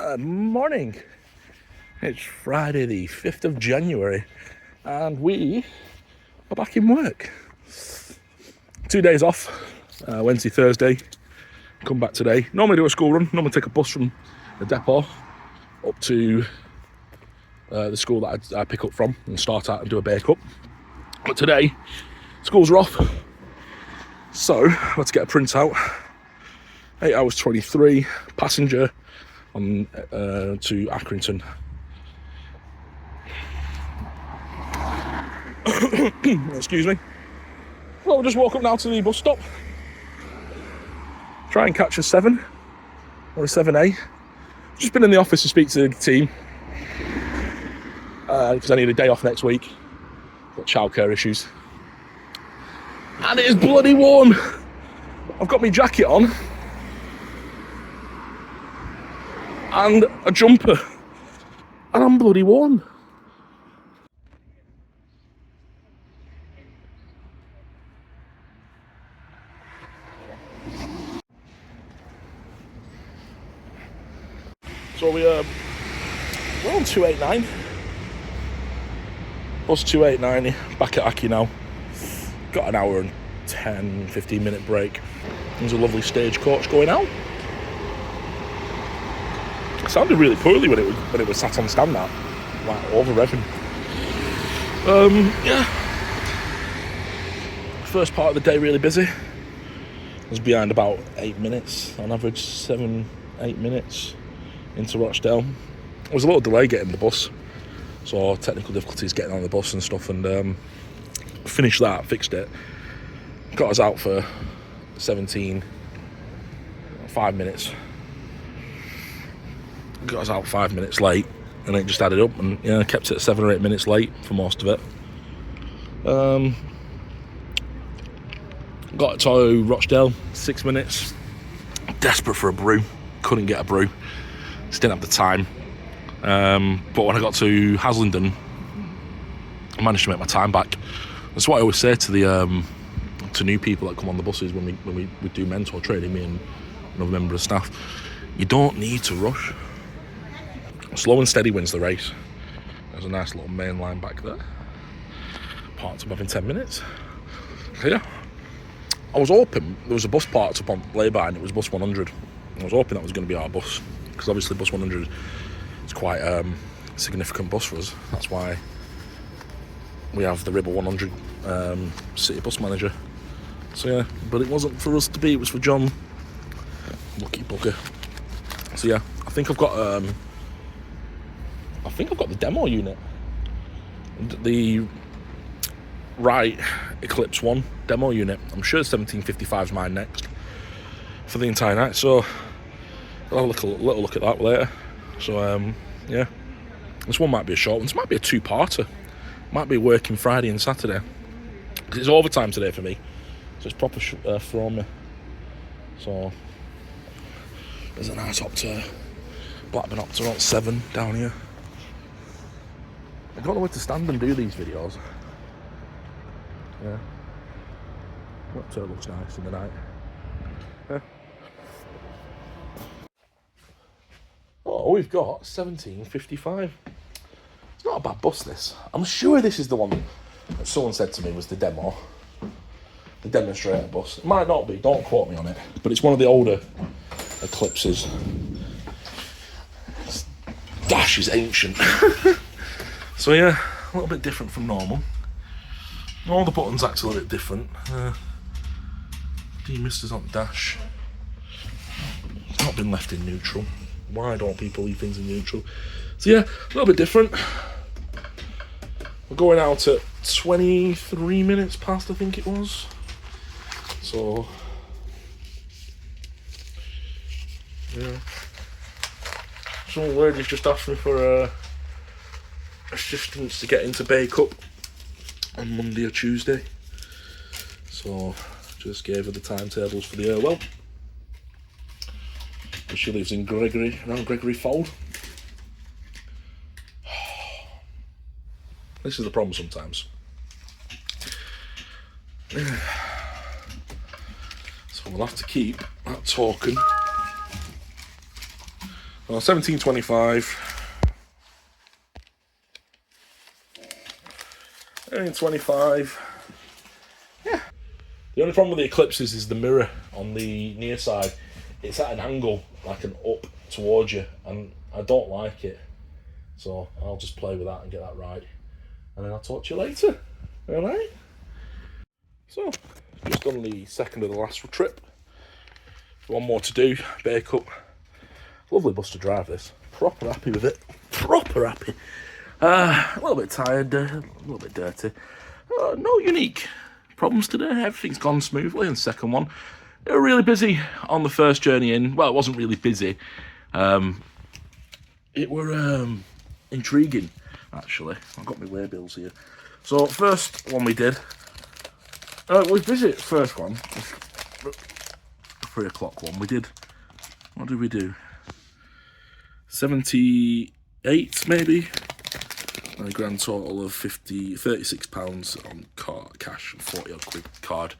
Good morning. It's Friday the 5th of January and we are back in work. 2 days off, Wednesday, Thursday, come back today. Normally do a school run, normally take a bus from the depot up to the school that I pick up from and start out and do a bake up. But today, schools are off, so let's get a printout. 8 hours 23, passenger on to Accrington. Excuse me. Well, we'll just walk up now to the bus stop. Try and catch a 7 or a 7A. Just been in the office to speak to the team because I need a day off next week. Got childcare issues. And it is bloody warm. I've got my jacket on and a jumper, and I'm bloody warm. So we're on 289. Bus 289, back at Aki now. Got an hour and 10-15 minute break. There's a lovely stagecoach going out. It sounded really poorly when it was sat on stand out, like over revving. Yeah. First part of the day really busy. I was behind about 8 minutes on average, 7-8 minutes into Rochdale. There was a little delay getting the bus, so technical difficulties getting on the bus and stuff, and finished that, fixed it, got us out for 5 minutes. Got us out 5 minutes late, and it just added up, and yeah, kept it 7 or 8 minutes late for most of it. Got to Rochdale, 6 minutes. Desperate for a brew, couldn't get a brew, just didn't have the time. But when I got to Haslingden, I managed to make my time back. That's what I always say to the to new people that come on the buses when we do mentor training, me and another member of staff. You don't need to rush. Slow and steady wins the race. There's a nice little main line back there. Parked up in 10 minutes. So yeah, I was hoping there was a bus parked up on lay-by and it was bus 100. I was hoping that was going to be our bus, because obviously bus 100 is quite a significant bus for us. That's why we have the Ribble 100 city bus manager. So yeah, but it wasn't for us to be, it was for John. Lucky bugger. So yeah, I think I've got the demo unit. The right Eclipse 1 demo unit. I'm sure 1755 is mine next for the entire night. So I'll have a little look at that later. So yeah, this one might be a short one. This might be a two-parter. Might be working Friday and Saturday. It's overtime today for me, so it's proper for me. So there's a nice Opta, Blackburn Opta on 7 down here. I don't know where to stand and do these videos. Yeah. Opta looks nice in the night. Yeah. Oh, we've got 1755. It's not a bad bus, this. I'm sure this is the one that someone said to me was the demonstrator bus. It might not be, don't quote me on it, but it's one of the older Eclipses. Dash is ancient. So yeah, a little bit different from normal. All the buttons act a little bit different. Demisters on the dash. It's not been left in neutral. Why don't people leave things in neutral? So yeah, a little bit different. We're going out at 23 minutes past, I think it was. So yeah. Some ladies just asked me for assistance to get into bake up on Monday or Tuesday. So just gave her the timetables for the well. She lives in around Gregory Fold. This is the problem sometimes. So we'll have to keep that token Well, 17.25. 17.25. Yeah. The only problem with the Eclipses is the mirror on the near side. It's at an angle, like an up towards you, and I don't like it. So I'll just play with that and get that right. And then I'll talk to you later. Alright? So, just on the second of the last trip. One more to do, bake up. Lovely bus to drive this. Proper happy with it. Proper happy. A little bit tired, a little bit dirty. No unique problems today. Everything's gone smoothly. And second one, they were really busy on the first journey in. Well, it wasn't really busy. It were intriguing, actually. I've got my way bills here. So, first one we did. It was busy, first one. 3 o'clock one. We did. What did we do? 78 maybe. And a grand total of £36 on cash and 40 odd quid card.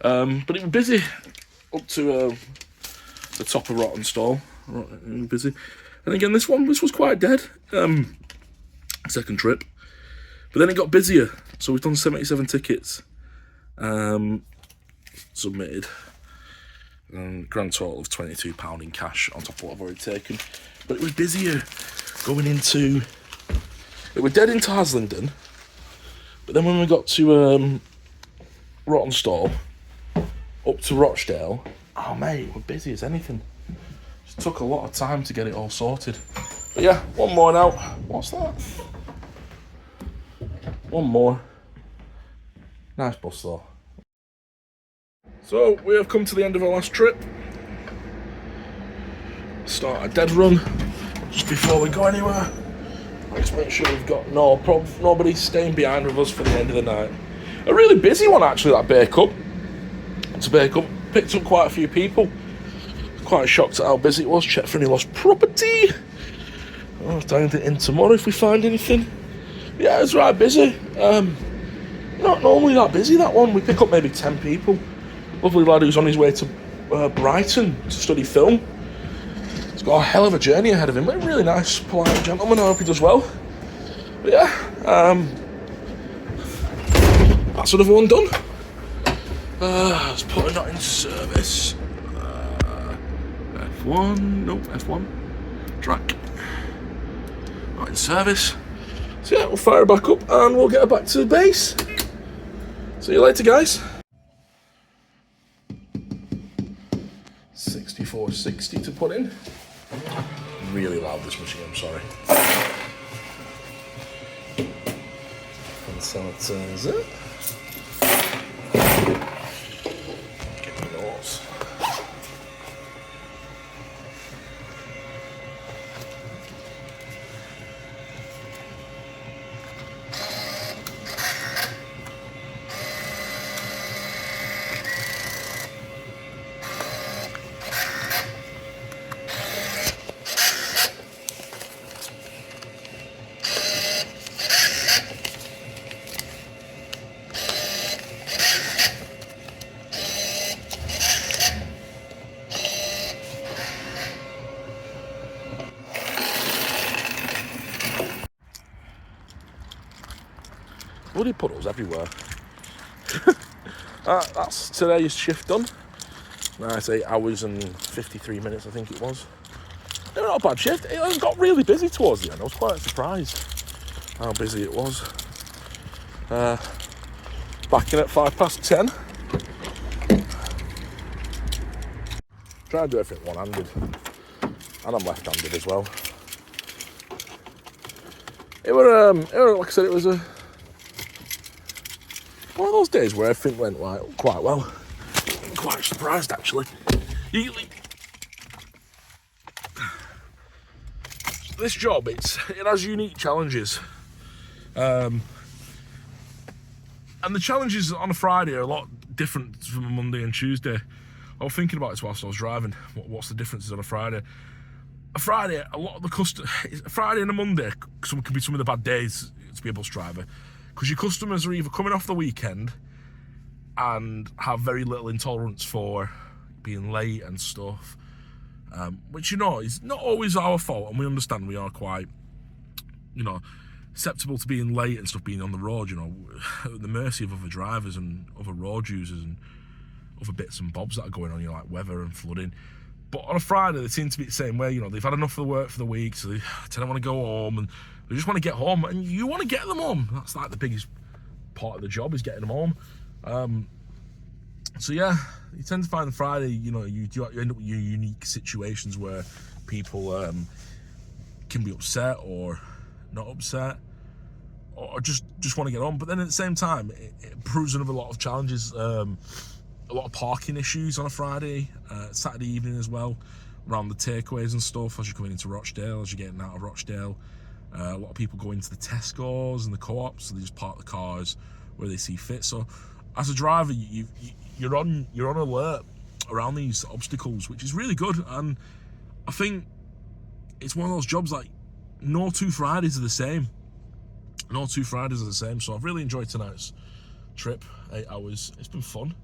But it was busy up to the top of Rotten Stall. It was busy. And again, this was quite dead. Second trip. But then it got busier. So we've done 77 tickets. Submitted. Grand total of £22 in cash on top of what I've already taken. But it was busier going into... It was dead into Haslingden. But then when we got to Rotten Stall, up to Rochdale, oh mate, we're busy as anything. Just took a lot of time to get it all sorted. But yeah, one more now. What's that? One more. Nice bus though. So, we have come to the end of our last trip. Start a dead run. Just before we go anywhere, let's make sure we've got nobody staying behind with us for the end of the night. A really busy one actually, that bake up. To bake up, picked up quite a few people. Quite shocked at how busy it was. Check for any lost property. I'll dive in tomorrow if we find anything. Yeah, it's right busy. Not normally that busy, that one. We pick up maybe 10 people. Lovely lad who's on his way to Brighton to study film. He's got a hell of a journey ahead of him. But a really nice, polite gentleman. I hope he does well. But yeah, that's another one done. Let's put it not in service. F1, nope, F1. Track. Not in service. So yeah, we'll fire her back up and we'll get her back to the base. See you later, guys. 6460 to put in. Really loud, this machine, I'm sorry. And sanitizer. Get the doors. Bloody puddles everywhere. That's today's shift done. Nice 8 hours and 53 minutes, I think it was. Not a bad shift. It got really busy towards the end. I was quite surprised how busy it was. Back in at 10:05. Try to do everything one-handed. And I'm left-handed as well. It were like I said, it was one of those days where everything went quite well. I'm quite surprised, actually. This job, it has unique challenges. And the challenges on a Friday are a lot different from a Monday and Tuesday. I was thinking about this whilst I was driving. What's the differences on a Friday? A Friday, a lot of the a Friday and a Monday can be some of the bad days to be a bus driver. Because your customers are either coming off the weekend and have very little intolerance for being late and stuff. which, you know, is not always our fault, and we understand we are quite, you know, susceptible to being late and stuff, being on the road, you know, at the mercy of other drivers and other road users and other bits and bobs that are going on, you know, like weather and flooding. But on a Friday, they seem to be the same way, you know, they've had enough of the work for the week, so they tend to want to go home, and they just want to get home, and you want to get them home. That's like the biggest part of the job, is getting them home. So yeah, you tend to find the Friday, you know, you end up with your unique situations where people can be upset or not upset, or just want to get on. But then at the same time, it proves another lot of challenges. A lot of parking issues on a Friday, Saturday evening as well, around the takeaways and stuff as you're coming into Rochdale, as you're getting out of Rochdale. A lot of people go into the Tesco's and the co-ops, so they just park the cars where they see fit. So as a driver, you're on alert around these obstacles, which is really good. And I think it's one of those jobs, like, no two Fridays are the same. No two Fridays are the same. So I've really enjoyed tonight's trip, 8 hours. It's been fun.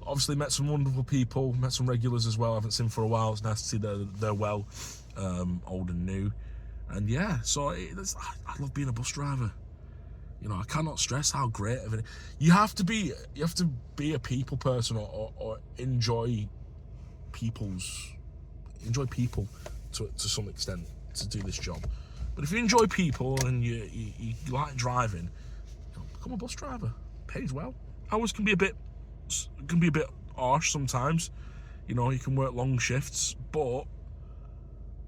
Obviously met some wonderful people, met some regulars as well I haven't seen for a while. It's nice to see they're well, old and new. And yeah, so I love being a bus driver. You know, I cannot stress how great of it. You have to be a people person, or enjoy people to some extent to do this job. But if you enjoy people and you like driving, you know, become a bus driver. Pays well. Hours can be a bit harsh sometimes. You know, you can work long shifts, but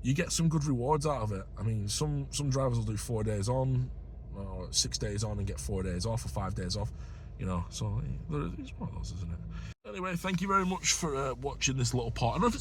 you get some good rewards out of it. I mean, some drivers will do 4 days on, or 6 days on and get 4 days off, or 5 days off, you know, so it's one of those, isn't it? Anyway, thank you very much for watching this little part. I don't know if it's